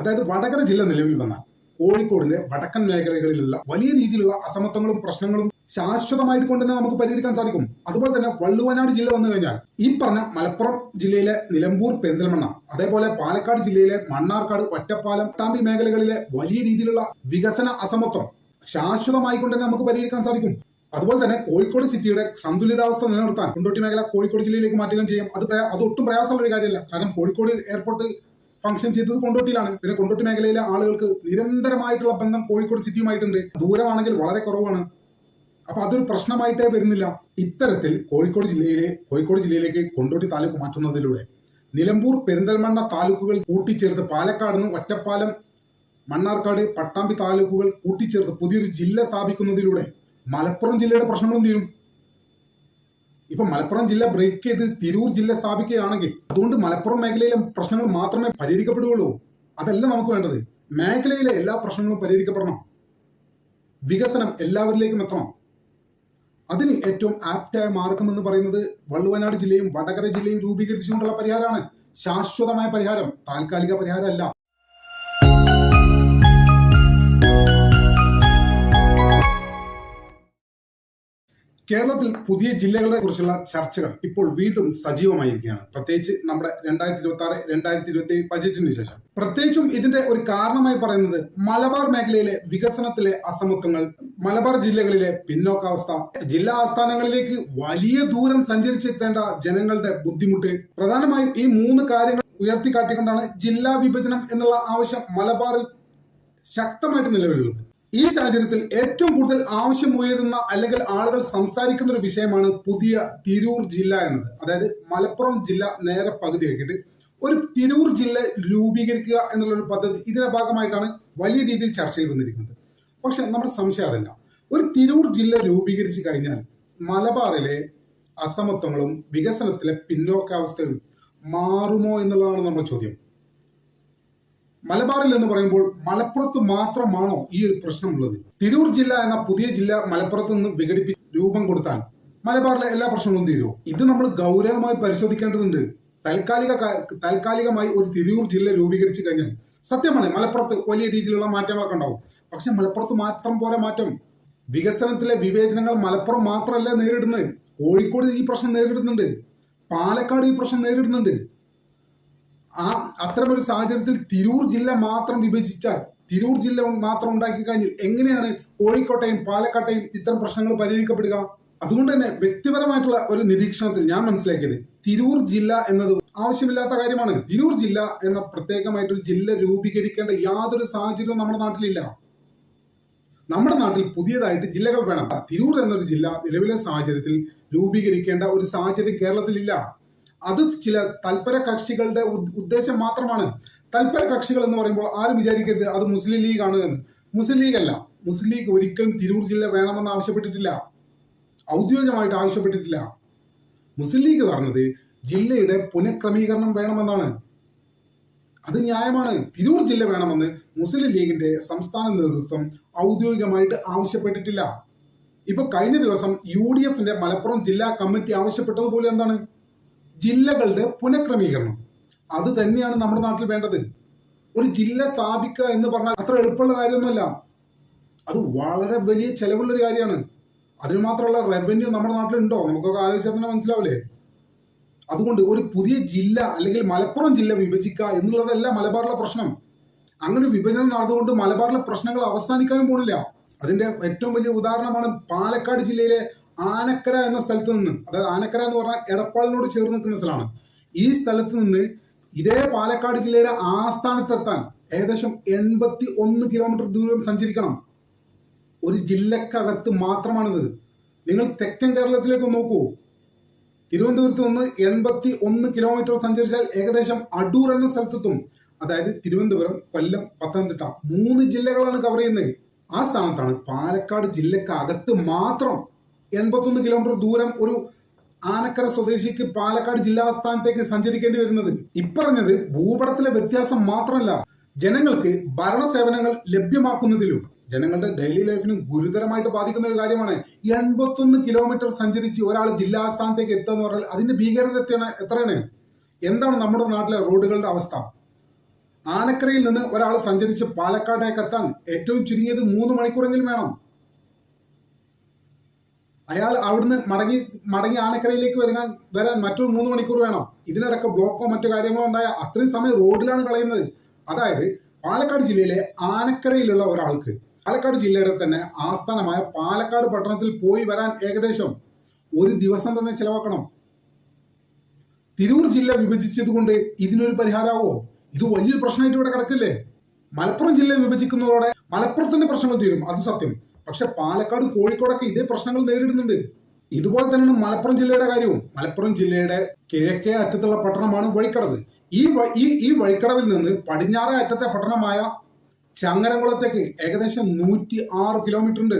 അതായത് വടകര ജില്ല നിലവിൽ വന്നാൽ കോഴിക്കോടിന്റെ വടക്കൻ മേഖലകളിലുള്ള വലിയ രീതിയിലുള്ള അസമത്വങ്ങളും പ്രശ്നങ്ങളും ശാശ്വതമായിട്ട് കൊണ്ട് തന്നെ നമുക്ക് പരിഹരിക്കാൻ സാധിക്കും. അതുപോലെ തന്നെ വള്ളുവനാട് ജില്ല വന്നു കഴിഞ്ഞാൽ ഈ പറഞ്ഞ മലപ്പുറം ജില്ലയിലെ നിലമ്പൂർ പെരിന്തൽമണ്ണ, അതേപോലെ പാലക്കാട് ജില്ലയിലെ മണ്ണാർക്കാട്, ഒറ്റപ്പാലം, പട്ടാമ്പി മേഖലകളിലെ വലിയ രീതിയിലുള്ള വികസന അസമത്വം ശാശ്വതമായി കൊണ്ട് തന്നെ നമുക്ക് പരിഹരിക്കാൻ സാധിക്കും. അതുപോലെ തന്നെ കോഴിക്കോട് സിറ്റിയുടെ സന്തുലിതാവസ്ഥ നിലനിർത്താൻ കൊണ്ടോട്ടി മേഖല കോഴിക്കോട് ജില്ലയിലേക്ക് മാറ്റുകയും ചെയ്യും. അത് ഒട്ടും പ്രയാസമുള്ള ഒരു കാര്യമല്ല. കാരണം കോഴിക്കോട് എയർപോർട്ട് ഫംഗ്ഷൻ ചെയ്തത് കൊണ്ടോട്ടിയിലാണ്. പിന്നെ കൊണ്ടോട്ടി മേഖലയിലെ ആളുകൾക്ക് നിരന്തരമായിട്ടുള്ള ബന്ധം കോഴിക്കോട് സിറ്റിയുമായിട്ടുണ്ട്. ദൂരമാണെങ്കിൽ വളരെ കുറവാണ്. അപ്പൊ അതൊരു പ്രശ്നമായിട്ടേ വരുന്നില്ല. ഇത്തരത്തിൽ കോഴിക്കോട് ജില്ലയിലേക്ക് കൊണ്ടോട്ടി താലൂക്ക് മാറ്റുന്നതിലൂടെ നിലമ്പൂർ പെരിന്തൽമണ്ണ താലൂക്കുകൾ കൂട്ടിച്ചേർത്ത് പാലക്കാട് നിന്ന് ഒറ്റപ്പാലം, മണ്ണാർക്കാട്, പട്ടാമ്പി താലൂക്കുകൾ കൂട്ടിച്ചേർത്ത് പുതിയൊരു ജില്ല സ്ഥാപിക്കുന്നതിലൂടെ മലപ്പുറം ജില്ലയുടെ പ്രശ്നങ്ങളും തീരും. ഇപ്പൊ മലപ്പുറം ജില്ല ബ്രേക്ക് ചെയ്ത് തിരൂർ ജില്ല സ്ഥാപിക്കുകയാണെങ്കിൽ അതുകൊണ്ട് മലപ്പുറം മേഖലയിലെ പ്രശ്നങ്ങൾ മാത്രമേ പരിഹരിക്കപ്പെടുകയുള്ളൂ. അതല്ല നമുക്ക് വേണ്ടത്. മേഖലയിലെ എല്ലാ പ്രശ്നങ്ങളും പരിഹരിക്കപ്പെടണം. വികസനം എല്ലാവരിലേക്കും എത്തണം. അതിന് ഏറ്റവും ആപ്റ്റായ മാർഗം എന്ന് പറയുന്നത് വള്ളുവനാട് ജില്ലയും വടകര ജില്ലയും രൂപീകരിച്ചുകൊണ്ടുള്ള പരിഹാരമാണ്. ശാശ്വതമായ പരിഹാരം, താൽക്കാലിക പരിഹാരമല്ല. കേരളത്തിൽ പുതിയ ജില്ലകളെ കുറിച്ചുള്ള ചർച്ചകൾ ഇപ്പോൾ വീണ്ടും സജീവമായിരിക്കുകയാണ്. പ്രത്യേകിച്ച് നമ്മുടെ 2026-2027 ബജറ്റിന് ശേഷം. പ്രത്യേകിച്ചും ഇതിന്റെ ഒരു കാരണമായി പറയുന്നത് മലബാർ മേഖലയിലെ വികസനത്തിലെ അസമത്വങ്ങൾ, മലബാർ ജില്ലകളിലെ പിന്നോക്കാവസ്ഥ, ജില്ലാ ആസ്ഥാനങ്ങളിലേക്ക് വലിയ ദൂരം സഞ്ചരിച്ചെത്തേണ്ട ജനങ്ങളുടെ ബുദ്ധിമുട്ട്, പ്രധാനമായും ഈ 3 കാര്യങ്ങൾ ഉയർത്തിക്കാട്ടിക്കൊണ്ടാണ് ജില്ലാ വിഭജനം എന്നുള്ള ആവശ്യം മലബാറിൽ ശക്തമായിട്ട് നിലവിലുള്ളത്. ഈ സാഹചര്യത്തിൽ ഏറ്റവും കൂടുതൽ ആവശ്യമുയരുന്ന അല്ലെങ്കിൽ ആളുകൾ സംസാരിക്കുന്ന ഒരു വിഷയമാണ് പുതിയ തിരൂർ ജില്ല എന്നത്. അതായത് മലപ്പുറം ജില്ല നേരെ പകുതിയാക്കിയിട്ട് ഒരു തിരൂർ ജില്ല രൂപീകരിക്കുക എന്നുള്ളൊരു പദ്ധതി ഇതിന്റെ ഭാഗമായിട്ടാണ് വലിയ രീതിയിൽ ചർച്ചയിൽ വന്നിരിക്കുന്നത്. പക്ഷെ നമ്മുടെ സംശയം അതല്ല. ഒരു തിരൂർ ജില്ല രൂപീകരിച്ചു കഴിഞ്ഞാൽ മലബാറിലെ അസമത്വങ്ങളും വികസനത്തിലെ പിന്നോക്കാവസ്ഥയും മാറുമോ എന്നുള്ളതാണ് നമ്മുടെ ചോദ്യം. മലബാറിൽ എന്ന് പറയുമ്പോൾ മലപ്പുറത്ത് മാത്രമാണോ ഈ ഒരു പ്രശ്നമുള്ളത്? തിരൂർ ജില്ല എന്ന പുതിയ ജില്ല മലപ്പുറത്ത് നിന്ന് വിഘടിപ്പിച്ച് രൂപം കൊടുത്താൽ മലബാറിലെ എല്ലാ പ്രശ്നങ്ങളും തീരുമോ? ഇത് നമ്മൾ ഗൗരവമായി പരിശോധിക്കേണ്ടതുണ്ട്. താൽക്കാലികമായി ഒരു തിരൂർ ജില്ല രൂപീകരിച്ചു കഴിഞ്ഞാൽ സത്യമാണ് മലപ്പുറത്ത് വലിയ രീതിയിലുള്ള മാറ്റങ്ങളൊക്കെ ഉണ്ടാവും. പക്ഷെ മലപ്പുറത്ത് മാത്രം പോരാ മാറ്റം. വികസനത്തിലെ വിവേചനങ്ങൾ മലപ്പുറം മാത്രമല്ല നേരിടുന്നത്. കോഴിക്കോട് ഈ പ്രശ്നം നേരിടുന്നുണ്ട്, പാലക്കാട് ഈ പ്രശ്നം നേരിടുന്നുണ്ട്. അത്തരമൊരു സാഹചര്യത്തിൽ തിരൂർ ജില്ല മാത്രം വിഭജിച്ചാൽ, തിരൂർ ജില്ല മാത്രം ഉണ്ടാക്കി കഴിഞ്ഞാൽ എങ്ങനെയാണ് കോഴിക്കോട്ടെയും പാലക്കാട്ടെയും ഇത്തരം പ്രശ്നങ്ങൾ പരിഹരിക്കപ്പെടുക? അതുകൊണ്ട് തന്നെ വ്യക്തിപരമായിട്ടുള്ള ഒരു നിരീക്ഷണത്തിൽ ഞാൻ മനസ്സിലാക്കിയത് തിരൂർ ജില്ല എന്നത് ആവശ്യമില്ലാത്ത കാര്യമാണ്. തിരൂർ ജില്ല എന്ന പ്രത്യേകമായിട്ടൊരു ജില്ല രൂപീകരിക്കേണ്ട യാതൊരു സാഹചര്യവും നമ്മുടെ നാട്ടിലില്ല. നമ്മുടെ നാട്ടിൽ പുതിയതായിട്ട് ജില്ലകൾ വേണം. തിരൂർ എന്നൊരു ജില്ല നിലവിലെ സാഹചര്യത്തിൽ രൂപീകരിക്കേണ്ട ഒരു സാഹചര്യം കേരളത്തിലില്ല. അത് ചില തൽപര കക്ഷികളുടെ ഉദ്ദേശം മാത്രമാണ്. തൽപര കക്ഷികൾ എന്ന് പറയുമ്പോൾ ആരും വിചാരിക്കരുത് അത് മുസ്ലിം ലീഗ് ആണ് എന്ന്. മുസ്ലിം ലീഗ് അല്ല. മുസ്ലിം ലീഗ് ഒരിക്കലും തിരൂർ ജില്ല വേണമെന്ന് ആവശ്യപ്പെട്ടിട്ടില്ല, ഔദ്യോഗികമായിട്ട് ആവശ്യപ്പെട്ടിട്ടില്ല. മുസ്ലിം ലീഗ് പറഞ്ഞത് ജില്ലയുടെ പുനഃക്രമീകരണം വേണമെന്നാണ്. അത് ന്യായമാണ്. തിരൂർ ജില്ല വേണമെന്ന് മുസ്ലിം ലീഗിന്റെ സംസ്ഥാന നേതൃത്വം ഔദ്യോഗികമായിട്ട് ആവശ്യപ്പെട്ടിട്ടില്ല. ഇപ്പൊ കഴിഞ്ഞ ദിവസം UDFന്റെ മലപ്പുറം ജില്ലാ കമ്മിറ്റി ആവശ്യപ്പെട്ടതുപോലെ എന്താണ്? ജില്ലകളുടെ പുനഃക്രമീകരണം. അത് തന്നെയാണ് നമ്മുടെ നാട്ടിൽ വേണ്ടത്. ഒരു ജില്ല സ്ഥാപിക്കുക എന്ന് പറഞ്ഞാൽ അത്ര എളുപ്പമുള്ള കാര്യമൊന്നുമല്ല. അത് വളരെ വലിയ ചെലവുള്ളൊരു കാര്യമാണ്. അതിന് മാത്രമുള്ള റവന്യൂ നമ്മുടെ നാട്ടിലുണ്ടോ? നമുക്കൊക്കെ ആലോചിച്ചാൽ തന്നെ മനസ്സിലാവില്ലേ? അതുകൊണ്ട് ഒരു പുതിയ ജില്ല അല്ലെങ്കിൽ മലപ്പുറം ജില്ല വിഭജിക്കുക എന്നുള്ളതല്ല മലബാറിലെ പ്രശ്നം. അങ്ങനെ വിഭജനം നടന്നുകൊണ്ട് മലബാറിലെ പ്രശ്നങ്ങൾ അവസാനിക്കാനും പോണില്ല. അതിന്റെ ഏറ്റവും വലിയ ഉദാഹരണമാണ് പാലക്കാട് ജില്ലയിലെ ആനക്കര എന്ന സ്ഥലത്ത് നിന്ന്. അതായത് ആനക്കര എന്ന് പറഞ്ഞാൽ എടപ്പാളിനോട് ചേർന്ന് നിൽക്കുന്ന സ്ഥലമാണ്. ഈ സ്ഥലത്ത് നിന്ന് ഇതേ പാലക്കാട് ജില്ലയുടെ ആസ്ഥാനത്തെത്താൻ ഏകദേശം 81 കിലോമീറ്റർ ദൂരം സഞ്ചരിക്കണം. ഒരു ജില്ലക്കകത്ത് മാത്രമാണിത്. നിങ്ങൾ തെക്കൻ കേരളത്തിലേക്ക് നോക്കൂ. തിരുവനന്തപുരത്ത് നിന്ന് 81 കിലോമീറ്റർ സഞ്ചരിച്ചാൽ ഏകദേശം അടൂർ എന്ന സ്ഥലത്തെത്തും. അതായത് തിരുവനന്തപുരം, കൊല്ലം, പത്തനംതിട്ട 3 ജില്ലകളാണ് കവർ ചെയ്യുന്നത്. ആ സ്ഥാനത്താണ് പാലക്കാട് ജില്ലക്കകത്ത് മാത്രം 81 കിലോമീറ്റർ ദൂരം ഒരു ആനക്കര സ്വദേശിക്ക് പാലക്കാട് ജില്ലാസ്ഥാനത്തേക്ക് സഞ്ചരിക്കേണ്ടി വരുന്നത്. ഇപ്പറഞ്ഞത് ഭൂപടത്തിലെ വ്യത്യാസം മാത്രമല്ല, ജനങ്ങൾക്ക് ഭരണ സേവനങ്ങൾ ലഭ്യമാക്കുന്നതിലും ജനങ്ങളുടെ ഡെയിലി ലൈഫിനും ഗുരുതരമായിട്ട് ബാധിക്കുന്ന ഒരു കാര്യമാണ്. 81 കിലോമീറ്റർ സഞ്ചരിച്ച് ഒരാൾ ജില്ലാസ്ഥാനത്തേക്ക് എത്തുക എന്ന് പറഞ്ഞാൽ അതിന്റെ ഭീകരത എത്രയാണ്? എന്താണ് നമ്മുടെ നാട്ടിലെ റോഡുകളുടെ അവസ്ഥ? ആനക്കരയിൽ നിന്ന് ഒരാൾ സഞ്ചരിച്ച് പാലക്കാട്ടേക്ക് എത്താൻ ഏറ്റവും ചുരുങ്ങിയത് 3 മണിക്കൂറെങ്കിലും വേണം. അയാൾ അവിടുന്ന് മടങ്ങി ആനക്കരയിലേക്ക് വരാൻ മറ്റൊരു 3 മണിക്കൂർ വേണം. ഇതിനിടയ്ക്ക് ബ്ലോക്കോ മറ്റു കാര്യങ്ങളോ ഉണ്ടായ അത്രയും സമയം റോഡിലാണ് കളയുന്നത്. അതായത് പാലക്കാട് ജില്ലയിലെ ആനക്കരയിലുള്ള ഒരാൾക്ക് പാലക്കാട് ജില്ലയുടെ തന്നെ ആസ്ഥാനമായ പാലക്കാട് പട്ടണത്തിൽ പോയി വരാൻ ഏകദേശം ഒരു ദിവസം തന്നെ ചെലവാക്കണം. തിരൂർ ജില്ല വിഭജിച്ചതുകൊണ്ട് ഇതിനൊരു പരിഹാരമാവോ? ഇത് വലിയൊരു പ്രശ്നമായിട്ട് ഇവിടെ കിടക്കില്ലേ? മലപ്പുറം ജില്ല വിഭജിക്കുന്നതോടെ മലപ്പുറത്തിന്റെ പ്രശ്നങ്ങൾ തീരും, അത് സത്യം. പക്ഷെ പാലക്കാട് കോഴിക്കോടൊക്കെ ഇതേ പ്രശ്നങ്ങൾ നേരിടുന്നുണ്ട്. ഇതുപോലെ തന്നെയാണ് മലപ്പുറം ജില്ലയുടെ കാര്യവും. മലപ്പുറം ജില്ലയുടെ കിഴക്കേ അറ്റത്തുള്ള പട്ടണമാണ് വഴിക്കടവ്. ഈ വഴിക്കടവിൽ നിന്ന് പടിഞ്ഞാറേ അറ്റത്തെ പട്ടണമായ ചങ്ങരംകുളത്തേക്ക് ഏകദേശം 106 കിലോമീറ്റർ ഉണ്ട്.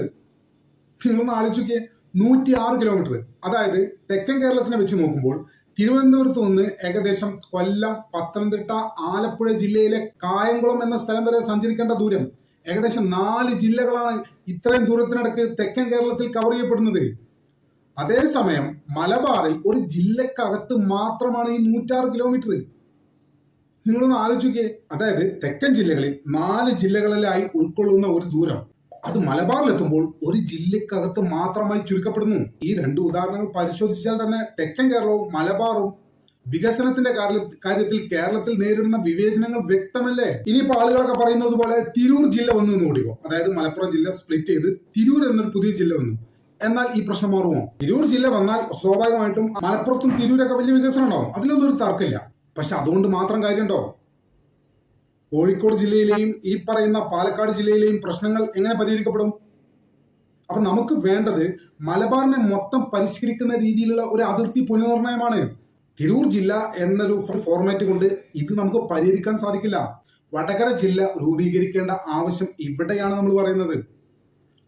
നിങ്ങളൊന്ന് ആലോചിക്കേ, 106 കിലോമീറ്റർ. അതായത് തെക്കൻ കേരളത്തിനെ വെച്ച് നോക്കുമ്പോൾ തിരുവനന്തപുരത്ത് നിന്ന് ഏകദേശം കൊല്ലം, പത്തനംതിട്ട, ആലപ്പുഴ ജില്ലയിലെ കായംകുളം എന്ന സ്ഥലം വരെ സഞ്ചരിക്കേണ്ട ദൂരം. ഏകദേശം 4 ജില്ലകളാണ് ഇത്രയും ദൂരത്തിനിടയ്ക്ക് തെക്കൻ കേരളത്തിൽ കവർ ചെയ്യപ്പെടുന്നത്. അതേസമയം മലബാറിൽ ഒരു ജില്ലക്കകത്ത് മാത്രമാണ് ഈ 106 കിലോമീറ്റർ. നിങ്ങളൊന്ന് ആലോചിക്കേ, അതായത് തെക്കൻ ജില്ലകളിൽ 4 ജില്ലകളിലായി ഉൾക്കൊള്ളുന്ന ഒരു ദൂരം അത് മലബാറിലെത്തുമ്പോൾ ഒരു ജില്ലക്കകത്ത് മാത്രമായി ചുരുക്കപ്പെടുന്നു. ഈ 2 ഉദാഹരണങ്ങൾ പരിശോധിച്ചാൽ തന്നെ തെക്കൻ കേരളവും മലബാറും വികസനത്തിന്റെ കാര്യത്തിൽ കേരളത്തിൽ നേരിടുന്ന വിവേചനങ്ങൾ വ്യക്തമല്ലേ? ഇനിയിപ്പോ ആളുകളൊക്കെ പറയുന്നത് പോലെ തിരൂർ ജില്ല വന്നു ഓടിക്കോ, അതായത് മലപ്പുറം ജില്ല സ്പ്ലിറ്റ് ചെയ്ത് തിരൂർ എന്നൊരു പുതിയ ജില്ല വന്നു. എന്നാൽ ഈ പ്രശ്നം മാറുമോ? തിരൂർ ജില്ല വന്നാൽ സ്വാഭാവികമായിട്ടും മലപ്പുറത്തും തിരൂരൊക്കെ വലിയ വികസനം ഉണ്ടാവും, അതിലൊന്നും ഒരു തർക്കമില്ല. പക്ഷെ അതുകൊണ്ട് മാത്രം കാര്യമുണ്ടോ? കോഴിക്കോട് ജില്ലയിലെയും ഈ പറയുന്ന പാലക്കാട് ജില്ലയിലെയും പ്രശ്നങ്ങൾ എങ്ങനെ പരിഹരിക്കപ്പെടും? അപ്പൊ നമുക്ക് വേണ്ടത് മലബാറിനെ മൊത്തം പരിഷ്കരിക്കുന്ന രീതിയിലുള്ള ഒരു അതിർത്തി പുനർനിർണയമാണ്. തിരൂർ ജില്ല എന്നൊരു ഫോർമാറ്റ് കൊണ്ട് ഇത് നമുക്ക് പരിഹരിക്കാൻ സാധിക്കില്ല. വടകര ജില്ല രൂപീകരിക്കേണ്ട ആവശ്യം ഇവിടെയാണ് നമ്മൾ പറയുന്നത്.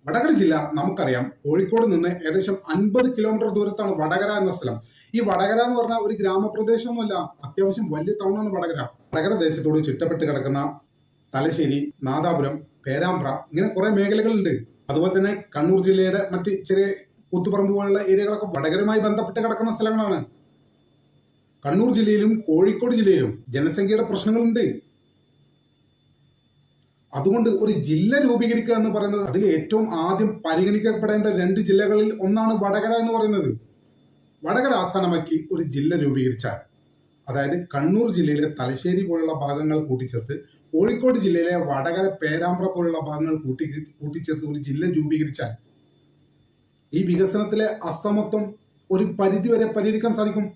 വടകര ജില്ല നമുക്കറിയാം, കോഴിക്കോട് നിന്ന് ഏകദേശം 50 കിലോമീറ്റർ ദൂരത്താണ് വടകര എന്ന സ്ഥലം. ഈ വടകര എന്ന് പറഞ്ഞാൽ ഒരു ഗ്രാമപ്രദേശമൊന്നുമല്ല, അത്യാവശ്യം വലിയ ടൗണാണ് വടകര. വടകര ദേശത്തോട് ചുറ്റപ്പെട്ട് കിടക്കുന്ന തലശ്ശേരി, നാദാപുരം, പേരാമ്പ്ര ഇങ്ങനെ കുറെ മേഖലകളുണ്ട്. അതുപോലെ തന്നെ കണ്ണൂർ ജില്ലയുടെ മറ്റ് ചെറിയ കൂത്തുപറമ്പ് പോലുള്ള ഏരിയകളൊക്കെ വടകരയുമായി ബന്ധപ്പെട്ട് കിടക്കുന്ന സ്ഥലങ്ങളാണ്. കണ്ണൂർ ജില്ലയിലും കോഴിക്കോട് ജില്ലയിലും ജനസംഖ്യയുടെ പ്രശ്നങ്ങളുണ്ട്. അതുകൊണ്ട് ഒരു ജില്ല രൂപീകരിക്കുക എന്ന് പറയുന്നത് അതിൽ ഏറ്റവും ആദ്യം പരിഗണിക്കപ്പെടേണ്ട 2 ജില്ലകളിൽ ഒന്നാണ് വടകര എന്ന് പറയുന്നത്. വടകര ആസ്ഥാനമാക്കി ഒരു ജില്ല രൂപീകരിച്ചാൽ, അതായത് കണ്ണൂർ ജില്ലയിലെ തലശ്ശേരി പോലുള്ള ഭാഗങ്ങൾ കൂട്ടിച്ചേർത്ത് കോഴിക്കോട് ജില്ലയിലെ വടകര, പേരാമ്പ്ര പോലുള്ള ഭാഗങ്ങൾ കൂട്ടിച്ചേർത്ത് ഒരു ജില്ല രൂപീകരിച്ചാൽ ഈ വികസനത്തിലെ അസമത്വം ഒരു പരിധിവരെ പരിഹരിക്കാൻ സാധിക്കും.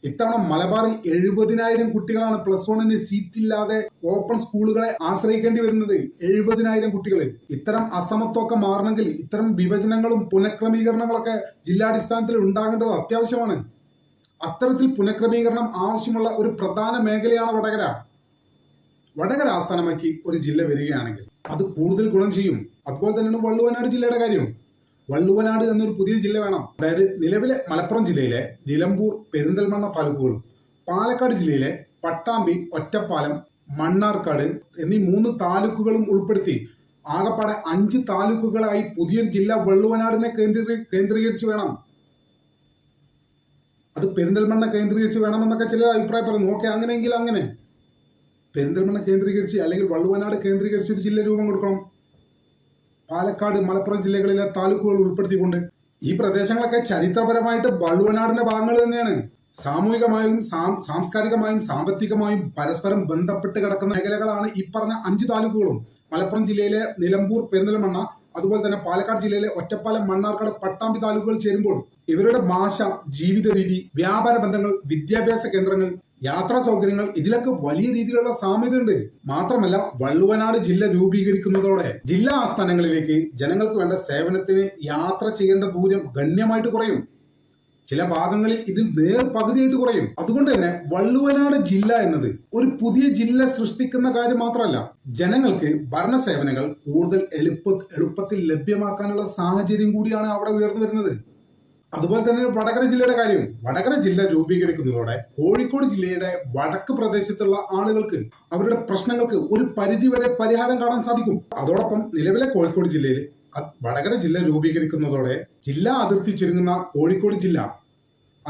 ഇത്തവണ മലബാറിൽ 70,000 കുട്ടികളാണ് +1 സീറ്റില്ലാതെ ഓപ്പൺ സ്കൂളുകളെ ആശ്രയിക്കേണ്ടി വരുന്നത്. 70,000 കുട്ടികൾ. ഇത്തരം അസമത്വമൊക്കെ മാറണമെങ്കിൽ ഇത്തരം വിഭജനങ്ങളും പുനഃക്രമീകരണങ്ങളൊക്കെ ജില്ലാടിസ്ഥാനത്തിൽ ഉണ്ടാകേണ്ടത് അത്യാവശ്യമാണ്. അത്തരത്തിൽ പുനഃക്രമീകരണം ആവശ്യമുള്ള ഒരു പ്രധാന മേഖലയാണ് വടകര. വടകര ആസ്ഥാനമാക്കി ഒരു ജില്ല വരികയാണെങ്കിൽ അത് കൂടുതൽ ഗുണം ചെയ്യും. അതുപോലെ തന്നെയാണ് വള്ളുവനാട് ജില്ലയുടെ കാര്യം. വള്ളുവനാട് എന്നൊരു പുതിയ ജില്ല വേണം. അതായത് നിലവിലെ മലപ്പുറം ജില്ലയിലെ നിലമ്പൂർ, പെരിന്തൽമണ്ണ താലൂക്കുകളും പാലക്കാട് ജില്ലയിലെ പട്ടാമ്പി, ഒറ്റപ്പാലം, മണ്ണാർക്കാട് എന്നീ 3 താലൂക്കുകളും ഉൾപ്പെടുത്തി ആകപ്പാടെ 5 താലൂക്കുകളായി പുതിയൊരു ജില്ല വള്ളുവനാടിനെ കേന്ദ്രീകരിച്ച് വേണം. അത് പെരിന്തൽമണ്ണ കേന്ദ്രീകരിച്ച് വേണമെന്നൊക്കെ ചില അഭിപ്രായം പറയുന്നു. ഓക്കെ, അങ്ങനെയെങ്കിൽ അങ്ങനെ പെരിന്തൽമണ്ണ കേന്ദ്രീകരിച്ച് അല്ലെങ്കിൽ വള്ളുവനാട് കേന്ദ്രീകരിച്ച് ഒരു ജില്ല രൂപം കൊടുക്കണം. പാലക്കാട്, മലപ്പുറം ജില്ലകളിലെ താലൂക്കുകൾ ഉൾപ്പെടുത്തിക്കൊണ്ട്. ഈ പ്രദേശങ്ങളൊക്കെ ചരിത്രപരമായിട്ട് വള്ളുവനാടിന്റെ ഭാഗങ്ങൾ തന്നെയാണ്. സാമൂഹികമായും സാംസ്കാരികമായും സാമ്പത്തികമായും പരസ്പരം ബന്ധപ്പെട്ട് കിടക്കുന്ന മേഖലകളാണ് ഈ പറഞ്ഞ 5 താലൂക്കുകളും. മലപ്പുറം ജില്ലയിലെ നിലമ്പൂർ, പെരിന്തൽമണ്ണ, അതുപോലെ തന്നെ പാലക്കാട് ജില്ലയിലെ ഒറ്റപ്പാലം, മണ്ണാർക്കാട്, പട്ടാമ്പി താലൂക്കുകൾ ചേരുമ്പോൾ ഇവരുടെ ഭാഷ, ജീവിത രീതി, വ്യാപാര ബന്ധങ്ങൾ, വിദ്യാഭ്യാസ കേന്ദ്രങ്ങൾ, യാത്രാ സൗകര്യങ്ങൾ ഇതിലൊക്കെ വലിയ രീതിയിലുള്ള സാമ്യതയുണ്ട്. മാത്രമല്ല വള്ളുവനാട് ജില്ല രൂപീകരിക്കുന്നതോടെ ജില്ലാ ആസ്ഥാനങ്ങളിലേക്ക് ജനങ്ങൾക്ക് വേണ്ട സേവനത്തിന് യാത്ര ചെയ്യേണ്ട ദൂരം ഗണ്യമായിട്ട് കുറയും. ചില ഭാഗങ്ങളിൽ ഇതിൽ പകുതിയായിട്ട് കുറയും. അതുകൊണ്ട് തന്നെ വള്ളുവനാട് ജില്ല എന്നത് ഒരു പുതിയ ജില്ല സൃഷ്ടിക്കുന്ന കാര്യം മാത്രമല്ല, ജനങ്ങൾക്ക് ഭരണ സേവനങ്ങൾ കൂടുതൽ എളുപ്പത്തിൽ ലഭ്യമാക്കാനുള്ള സാഹചര്യം കൂടിയാണ് അവിടെ ഉയർന്നു വരുന്നത്. അതുപോലെ തന്നെ വടകര ജില്ലയുടെ കാര്യം. വടകര ജില്ല രൂപീകരിക്കുന്നതോടെ കോഴിക്കോട് ജില്ലയുടെ വടക്ക് പ്രദേശത്തുള്ള ആളുകൾക്ക് അവരുടെ പ്രശ്നങ്ങൾക്ക് ഒരു പരിധിവരെ പരിഹാരം കാണാൻ സാധിക്കും. അതോടൊപ്പം നിലവിലെ കോഴിക്കോട് ജില്ലയിൽ വടകര ജില്ല രൂപീകരിക്കുന്നതോടെ ജില്ലാ അതിർത്തി ചുരുങ്ങുന്ന കോഴിക്കോട് ജില്ല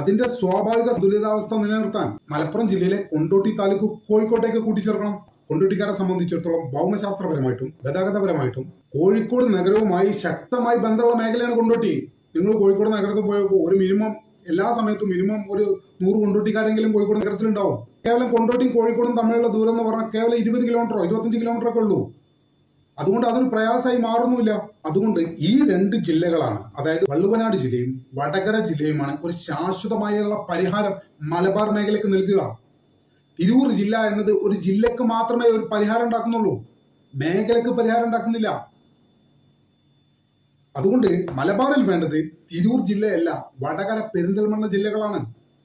അതിന്റെ സ്വാഭാവിക തുലിതാവസ്ഥ നിലനിർത്താൻ മലപ്പുറം ജില്ലയിലെ കൊണ്ടോട്ടി താലൂക്ക് കോഴിക്കോട്ടേക്ക് കൂട്ടിച്ചേർക്കണം. കൊണ്ടോട്ടിക്കാരെ സംബന്ധിച്ചിടത്തോളം ഭൗമശാസ്ത്രപരമായിട്ടും ഗതാഗതപരമായിട്ടും കോഴിക്കോട് നഗരവുമായി ശക്തമായി ബന്ധമുള്ള മേഖലയാണ് കൊണ്ടോട്ടി. നിങ്ങൾ കോഴിക്കോട് നഗരത്തിൽ പോയപ്പോൾ ഒരു മിനിമം എല്ലാ സമയത്തും മിനിമം ഒരു 100 കൊണ്ടോട്ടിക്കാരെങ്കിലും കോഴിക്കോട് നഗരത്തിലുണ്ടാവും. കേവലം കൊണ്ടോട്ടിയും കോഴിക്കോടും തമ്മിലുള്ള ദൂരം എന്ന് പറഞ്ഞാൽ കേവലം 20 കിലോമീറ്ററോ 25 കിലോമീറ്റർ ഒക്കെ ഉള്ളൂ. അതുകൊണ്ട് അതൊരു പ്രയാസമായി മാറുന്നില്ല. അതുകൊണ്ട് ഈ 2 ജില്ലകളാണ്, അതായത് വള്ളുവനാട് ജില്ലയും വടകര ജില്ലയുമാണ് ഒരു ശാശ്വതമായുള്ള പരിഹാരം മലബാർ മേഖലയ്ക്ക് നൽകുക. തിരൂർ ജില്ല എന്നത് ഒരു ജില്ലക്ക് മാത്രമേ ഒരു പരിഹാരം ഉണ്ടാക്കുന്നുള്ളൂ, മേഖലക്ക് പരിഹാരം ഉണ്ടാക്കുന്നില്ല. അതുകൊണ്ട് മലബാറിൽ വേണ്ടത് തിരൂർ ജില്ലയല്ല, വടകര പെരിന്തൽമണ്ണ ജില്ലകളാണ്,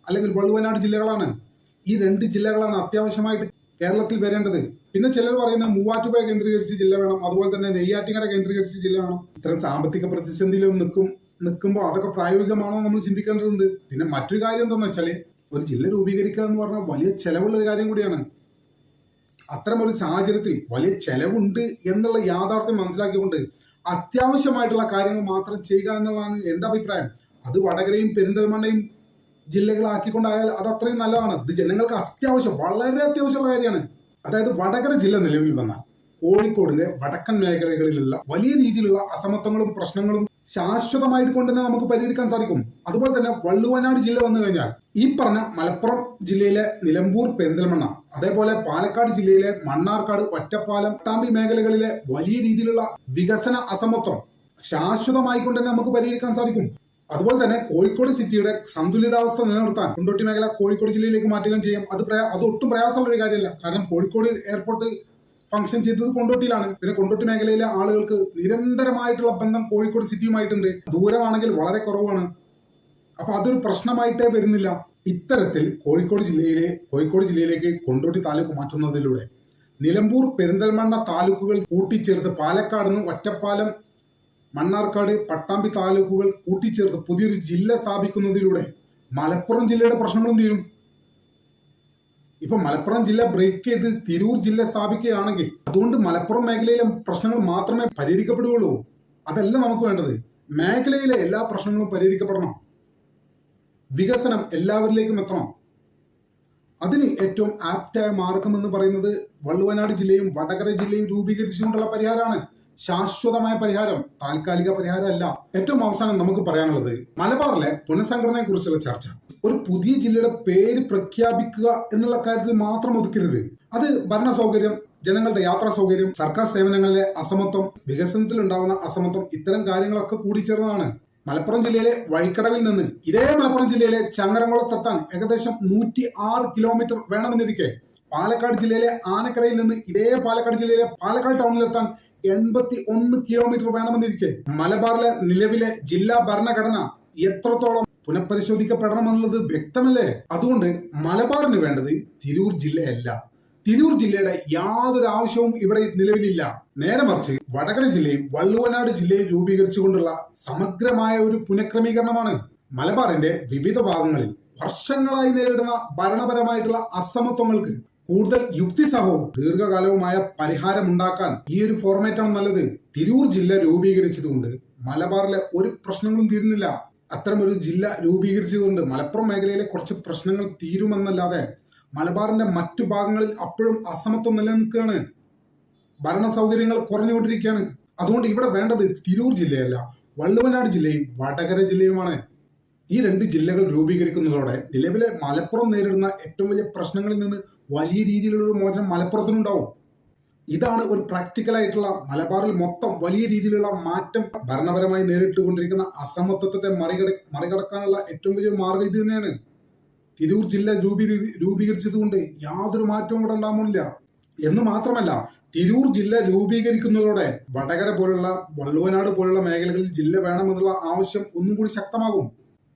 അല്ലെങ്കിൽ വള്ളുവനാട് ജില്ലകളാണ്. ഈ 2 ജില്ലകളാണ് അത്യാവശ്യമായിട്ട് കേരളത്തിൽ വരേണ്ടത്. പിന്നെ ചിലർ പറയുന്ന മൂവാറ്റുപുഴ കേന്ദ്രീകരിച്ച് ജില്ല വേണം, അതുപോലെ തന്നെ നെയ്യാറ്റിങ്കര കേന്ദ്രീകരിച്ച് ജില്ല വേണം. ഇത്തരം സാമ്പത്തിക പ്രതിസന്ധിയിൽ നിൽക്കുമ്പോൾ അതൊക്കെ പ്രായോഗികമാണോ നമ്മൾ ചിന്തിക്കേണ്ടതുണ്ട്. പിന്നെ മറ്റൊരു കാര്യം എന്താണെന്ന് വെച്ചാൽ, ഒരു ജില്ല രൂപീകരിക്കുക എന്ന് പറഞ്ഞാൽ വലിയ ചെലവുള്ള ഒരു കാര്യം കൂടിയാണ്. അത്തരം ഒരു സാഹചര്യത്തിൽ വലിയ ചെലവുണ്ട് എന്നുള്ള യാഥാർത്ഥ്യം മനസ്സിലാക്കിക്കൊണ്ട് അത്യാവശ്യമായിട്ടുള്ള കാര്യങ്ങൾ മാത്രം ചെയ്യുക എന്നുള്ളതാണ് എൻ്റെ അഭിപ്രായം. അത് വടകരയും പെരിന്തൽമണ്ണയും ജില്ലകളാക്കിക്കൊണ്ടായാൽ അത് അത്രയും നല്ലതാണ്. ഇത് ജനങ്ങൾക്ക് അത്യാവശ്യം, വളരെ അത്യാവശ്യമുള്ള കാര്യമാണ്. അതായത് വടകര ജില്ല നിലവിൽ വന്ന കോഴിക്കോടിന്റെ വടക്കൻ മേഖലകളിലുള്ള വലിയ രീതിയിലുള്ള അസമത്വങ്ങളും പ്രശ്നങ്ങളും ശാശ്വതമായിട്ട് കൊണ്ട് തന്നെ നമുക്ക് പരിഹരിക്കാൻ സാധിക്കും. അതുപോലെ തന്നെ വള്ളുവനാട് ജില്ല വന്നു കഴിഞ്ഞാൽ ഈ പറഞ്ഞ മലപ്പുറം ജില്ലയിലെ നിലമ്പൂർ, പെരിന്തൽമണ്ണ, അതേപോലെ പാലക്കാട് ജില്ലയിലെ മണ്ണാർക്കാട്, ഒറ്റപ്പാലം, പട്ടാമ്പി മേഖലകളിലെ വലിയ രീതിയിലുള്ള വികസന അസമത്വം ശാശ്വതമായിക്കൊണ്ട് തന്നെ നമുക്ക് പരിഹരിക്കാൻ സാധിക്കും. അതുപോലെ തന്നെ കോഴിക്കോട് സിറ്റിയുടെ സന്തുലിതാവസ്ഥ നിലനിർത്താൻ കൊണ്ടോട്ടി മേഖല കോഴിക്കോട് ജില്ലയിലേക്ക് മാറ്റുകയും ചെയ്യും. അത് ഒട്ടും പ്രയാസമുള്ള ഒരു കാര്യമല്ല. കാരണം കോഴിക്കോട് എയർപോർട്ട് ഫംഗ്ഷൻ ചെയ്തത് കൊണ്ടോട്ടിയിലാണ്. പിന്നെ കൊണ്ടോട്ടി മേഖലയിലെ ആളുകൾക്ക് നിരന്തരമായിട്ടുള്ള ബന്ധം കോഴിക്കോട് സിറ്റിയുമായിട്ടുണ്ട്. ദൂരമാണെങ്കിൽ വളരെ കുറവാണ്. അപ്പൊ അതൊരു പ്രശ്നമായിട്ടേ വരുന്നില്ല. ഇത്തരത്തിൽ കോഴിക്കോട് ജില്ലയിലേക്ക് കൊണ്ടോട്ടി താലൂക്ക് മാറ്റുന്നതിലൂടെ നിലമ്പൂർ, പെരിന്തൽമണ്ണ താലൂക്കുകൾ കൂട്ടിച്ചേർത്ത് പാലക്കാട് നിന്ന് ഒറ്റപ്പാലം, മണ്ണാർക്കാട്, പട്ടാമ്പി താലൂക്കുകൾ കൂട്ടിച്ചേർത്ത് പുതിയൊരു ജില്ല സ്ഥാപിക്കുന്നതിലൂടെ മലപ്പുറം ജില്ലയുടെ പ്രശ്നങ്ങളും തീരും. ഇപ്പൊ മലപ്പുറം ജില്ല ബ്രേക്ക് ചെയ്ത് തിരൂർ ജില്ല സ്ഥാപിക്കുകയാണെങ്കിൽ അതുകൊണ്ട് മലപ്പുറം മേഖലയിലെ പ്രശ്നങ്ങൾ മാത്രമേ പരിഹരിക്കപ്പെടുകയുള്ളൂ. അതല്ല നമുക്ക് വേണ്ടത്. മേഖലയിലെ എല്ലാ പ്രശ്നങ്ങളും പരിഹരിക്കപ്പെടണം. വികസനം എല്ലാവരിലേക്കും എത്തണം. അതിന് ഏറ്റവും ആപ്റ്റായ മാർഗം എന്ന് പറയുന്നത് വള്ളുവനാട് ജില്ലയും വടകര ജില്ലയും രൂപീകരിച്ചുകൊണ്ടുള്ള പരിഹാരമാണ്. ശാശ്വതമായ പരിഹാരം, താൽക്കാലിക പരിഹാരമല്ല. ഏറ്റവും അവസാനം നമുക്ക് പറയാനുള്ളത് മലബാറിലെ പുനഃസംഘടനയെ കുറിച്ചുള്ള ചർച്ച. ഒരു പുതിയ ജില്ലയുടെ പേര് പ്രഖ്യാപിക്കുക എന്നുള്ള കാര്യത്തിൽ മാത്രം ഒതുക്കരുത്. അത് ഭരണ സൗകര്യം, ജനങ്ങളുടെ യാത്രാ സൗകര്യം, സർക്കാർ സേവനങ്ങളിലെ അസമത്വം, വികസനത്തിൽ ഉണ്ടാകുന്ന അസമത്വം, ഇത്തരം കാര്യങ്ങളൊക്കെ കൂടിച്ചേർന്നതാണ്. മലപ്പുറം ജില്ലയിലെ വഴിക്കടവിൽ നിന്ന് ഇതേ മലപ്പുറം ജില്ലയിലെ ചങ്ങരംകുളത്തെത്താൻ ഏകദേശം 106 കിലോമീറ്റർ വേണമെന്നിരിക്കെ, പാലക്കാട് ജില്ലയിലെ ആനക്കരയിൽ നിന്ന് ഇതേ പാലക്കാട് ജില്ലയിലെ പാലക്കാട് ടൗണിലെത്താൻ 81 കിലോമീറ്റർ വേണമെന്നിരിക്കെ, മലബാറിലെ നിലവിലെ ജില്ലാ ഭരണഘടന എത്രത്തോളം പുനഃപരിശോധിക്കപ്പെടണമെന്നുള്ളത് വ്യക്തമല്ലേ? അതുകൊണ്ട് മലബാറിന് വേണ്ടത് തിരൂർ ജില്ലയല്ല. തിരൂർ ജില്ലയുടെ യാതൊരു ആവശ്യവും ഇവിടെ നിലവിലില്ല. നേരെ മറിച്ച് വടകര ജില്ലയും വള്ളുവനാട് ജില്ലയും രൂപീകരിച്ചുകൊണ്ടുള്ള സമഗ്രമായ ഒരു പുനഃക്രമീകരണമാണ്. മലബാറിന്റെ വിവിധ ഭാഗങ്ങളിൽ വർഷങ്ങളായി നേരിടുന്ന ഭരണപരമായിട്ടുള്ള അസമത്വങ്ങൾക്ക് കൂടുതൽ യുക്തിസഹവും ദീർഘകാലവുമായ പരിഹാരം ഉണ്ടാക്കാൻ ഈ ഒരു ഫോർമാറ്റാണ് നല്ലത്. തിരൂർ ജില്ല രൂപീകരിച്ചതുകൊണ്ട് മലബാറിലെ ഒരു പ്രശ്നങ്ങളും തീരുന്നില്ല. അത്തരമൊരു ജില്ല രൂപീകരിച്ചതുകൊണ്ട് മലപ്പുറം മേഖലയിലെ കുറച്ച് പ്രശ്നങ്ങൾ തീരുമെന്നല്ലാതെ മലബാറിന്റെ മറ്റു ഭാഗങ്ങളിൽ അപ്പോഴും അസമത്വം നിലനിൽക്കുകയാണ്. ഭരണ സൗകര്യങ്ങൾ കുറഞ്ഞുകൊണ്ടിരിക്കുകയാണ്. അതുകൊണ്ട് ഇവിടെ വേണ്ടത് തിരൂർ ജില്ലയല്ല, വള്ളുവനാട് ജില്ലയും വടകര ജില്ലയുമാണ്. ഈ 2 ജില്ലകൾ രൂപീകരിക്കുന്നതോടെ നിലവിലെ മലപ്പുറം നേരിടുന്ന ഏറ്റവും വലിയ പ്രശ്നങ്ങളിൽ നിന്ന് വലിയ രീതിയിലുള്ള ഒരു മോചനം മലപ്പുറത്തിനുണ്ടാവും. ഇതാണ് ഒരു പ്രാക്ടിക്കൽ ആയിട്ടുള്ള മലബാറിൽ മൊത്തം വലിയ രീതിയിലുള്ള മാറ്റം. ഭരണപരമായി നേരിട്ടുകൊണ്ടിരിക്കുന്ന അസമത്വത്തെ മറികടക്കാനുള്ള ഏറ്റവും വലിയ മാർഗം ഇത് തന്നെയാണ്. തിരൂർ ജില്ല രൂപീകരിച്ചതുകൊണ്ട് യാതൊരു മാറ്റവും ഇവിടെ ഉണ്ടാകുന്നില്ല. എന്ന് മാത്രമല്ല, തിരൂർ ജില്ല രൂപീകരിക്കുന്നതോടെ വടകര പോലുള്ള, വള്ളുവനാട് പോലുള്ള മേഖലകളിൽ ജില്ല വേണമെന്നുള്ള ആവശ്യം ഒന്നും കൂടി ശക്തമാകും.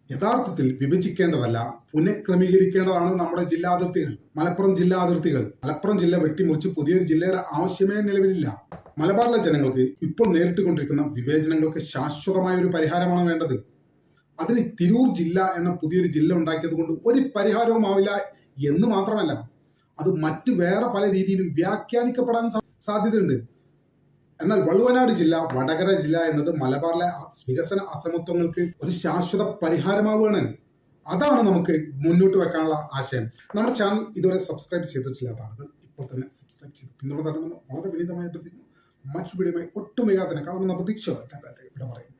യഥാർത്ഥത്തിൽ വിഭജിക്കേണ്ടതല്ല, പുനഃക്രമീകരിക്കേണ്ടതാണ് നമ്മുടെ ജില്ലാ അതിർത്തികൾ, മലപ്പുറം ജില്ലാ അതിർത്തികൾ. മലപ്പുറം ജില്ല വെട്ടിമുറിച്ച് പുതിയൊരു ജില്ലയുടെ ആവശ്യമേ നിലവിലില്ല. മലബാറിലെ ജനങ്ങൾക്ക് ഇപ്പോൾ നേരിട്ടുകൊണ്ടിരിക്കുന്ന വിവേചനങ്ങൾക്ക് ശാശ്വതമായ ഒരു പരിഹാരമാണ് വേണ്ടത്. അതിന് തിരൂർ ജില്ല എന്ന പുതിയൊരു ജില്ല ഉണ്ടാക്കിയത് കൊണ്ട് ഒരു പരിഹാരവും ആവില്ല എന്ന് മാത്രമല്ല, അത് മറ്റു വേറെ പല രീതിയിലും വ്യാഖ്യാനിക്കപ്പെടാൻ സാധ്യതയുണ്ട്. എന്നാൽ വള്ളുവനാട് ജില്ല, വടകര ജില്ല എന്നത് മലബാറിലെ വികസന അസമത്വങ്ങൾക്ക് ഒരു ശാശ്വത പരിഹാരമാവുകയാണ്. അതാണ് നമുക്ക് മുന്നോട്ട് വെക്കാനുള്ള ആശയം. നമ്മുടെ ചാനൽ ഇതുവരെ സബ്സ്ക്രൈബ് ചെയ്തിട്ടില്ലാത്ത ആളുകൾ ഇപ്പോൾ തന്നെ സബ്സ്ക്രൈബ് ചെയ്ത് പിന്തുണ തരണമെന്ന് വളരെ വിനീതമായി അഭ്യർത്ഥിക്കുന്നു. മറ്റൊരു വീഡിയോയുമായി ഒട്ടും വൈകാതെ തന്നെ കാണുമെന്ന പ്രതീക്ഷ ഇവിടെ പറയും.